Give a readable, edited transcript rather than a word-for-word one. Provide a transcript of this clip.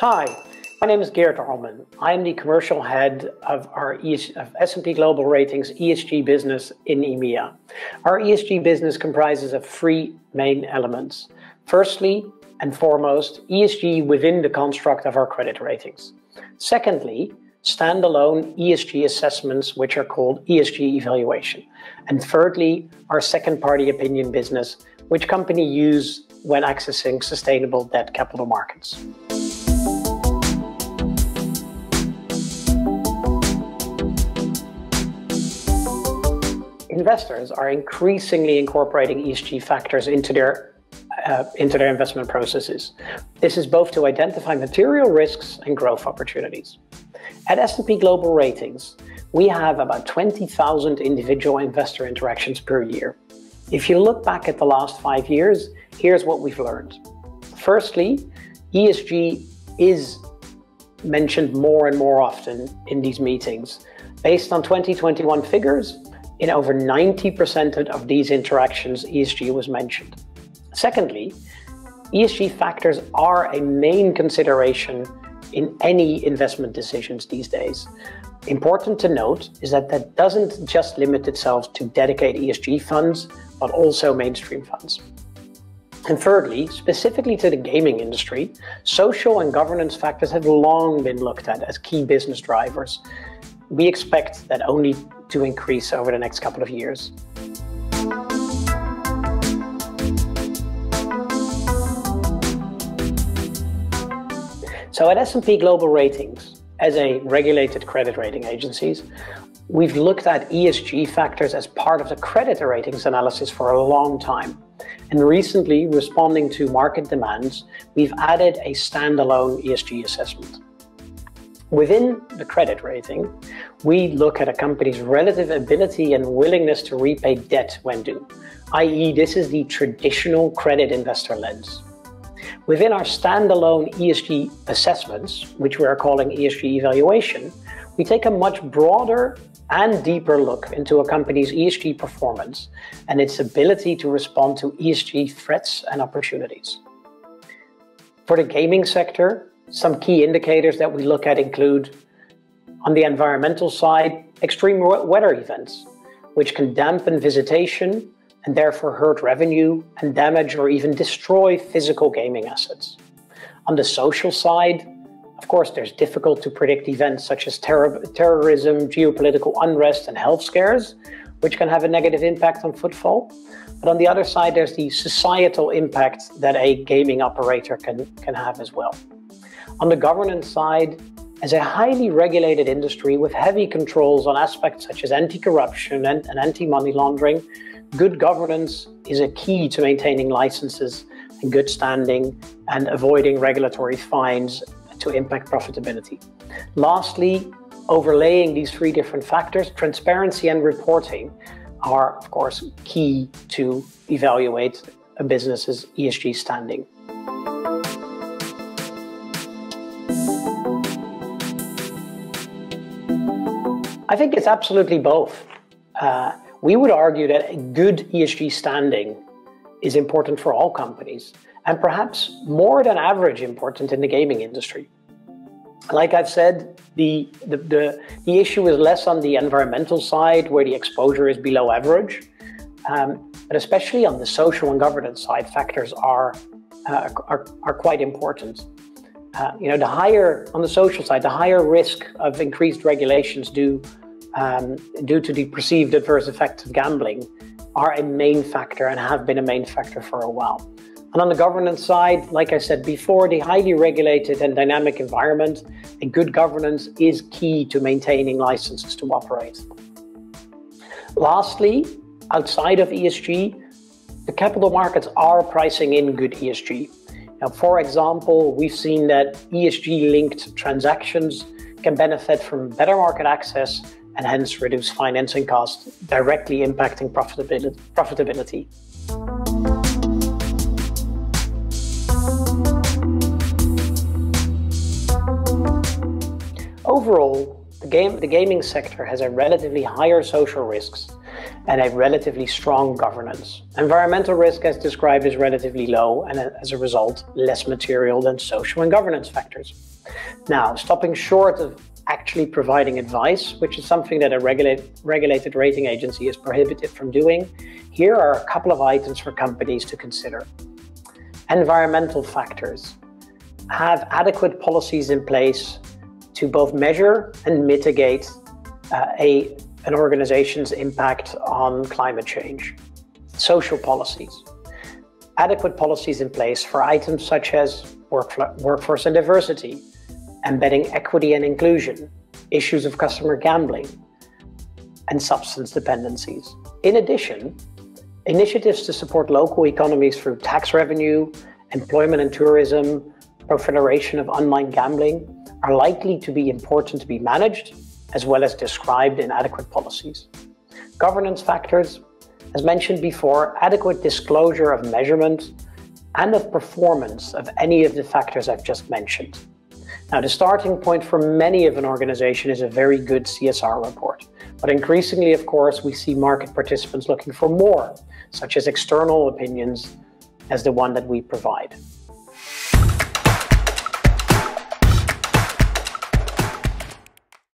Hi, my name is Geert Arlman. I am the commercial head of our S&P Global Ratings ESG business in EMEA. Our ESG business comprises of three main elements. Firstly and foremost, ESG within the construct of our credit ratings. Secondly, standalone ESG assessments, which are called ESG evaluation. And thirdly, our second-party opinion business, which companies use when accessing sustainable debt capital markets. Investors are increasingly incorporating ESG factors into their investment processes. This is both to identify material risks and growth opportunities. At S&P Global Ratings, we have about 20,000 individual investor interactions per year. If you look back at the last 5 years, here's what we've learned. Firstly, ESG is mentioned more and more often in these meetings. Based on 2021 figures, in over 90% of these interactions, ESG was mentioned. Secondly, ESG factors are a main consideration in any investment decisions these days. Important to note is that that doesn't just limit itself to dedicated ESG funds, but also mainstream funds. And thirdly, specifically to the gaming industry, social and governance factors have long been looked at as key business drivers. We expect that only to increase over the next couple of years. So at S&P Global Ratings, as a regulated credit rating agencies, we've looked at ESG factors as part of the credit ratings analysis for a long time. And recently, responding to market demands, we've added a standalone ESG assessment. Within the credit rating, we look at a company's relative ability and willingness to repay debt when due, i.e. this is the traditional credit investor lens. Within our standalone ESG assessments, which we are calling ESG evaluation, we take a much broader and deeper look into a company's ESG performance and its ability to respond to ESG threats and opportunities. For the gaming sector, some key indicators that we look at include, on the environmental side, extreme weather events, which can dampen visitation and therefore hurt revenue and damage or even destroy physical gaming assets. On the social side, of course, there's difficult to predict events such as terrorism, geopolitical unrest, and health scares, which can have a negative impact on footfall. But on the other side, there's the societal impact that a gaming operator can have as well. On the governance side, as a highly regulated industry with heavy controls on aspects such as anti-corruption and anti-money laundering, good governance is a key to maintaining licenses and good standing and avoiding regulatory fines to impact profitability. Lastly, overlaying these three different factors, transparency and reporting are, of course, key to evaluate a business's ESG standing. I think it's absolutely both. We would argue that a good ESG standing is important for all companies, and perhaps more than average important in the gaming industry. Like I've said, the issue is less on the environmental side, where the exposure is below average, but especially on the social and governance side, factors are quite important. The higher on the social side, the higher risk of increased regulations due to the perceived adverse effects of gambling are a main factor and have been a main factor for a while. And on the governance side, like I said before, the highly regulated and dynamic environment and good governance is key to maintaining licenses to operate. Lastly, outside of ESG, the capital markets are pricing in good ESG. Now, for example, we've seen that ESG-linked transactions can benefit from better market access and hence reduce financing costs, directly impacting profitability. Overall, the gaming sector has a relatively higher social risks and a relatively strong governance. Environmental risk, as described, is relatively low and as a result, less material than social and governance factors. Now, stopping short of actually providing advice, which is something that a regulated rating agency is prohibited from doing, here are a couple of items for companies to consider. Environmental factors. Have adequate policies in place to both measure and mitigate an organization's impact on climate change. Social policies. Adequate policies in place for items such as workforce and diversity, embedding equity and inclusion, issues of customer gambling, and substance dependencies. In addition, initiatives to support local economies through tax revenue, employment and tourism, proliferation of online gambling are likely to be important to be managed, as well as described in adequate policies. Governance factors, as mentioned before, adequate disclosure of measurement and of performance of any of the factors I've just mentioned. Now, the starting point for many of an organization is a very good CSR report. But increasingly, of course, we see market participants looking for more, such as external opinions as the one that we provide.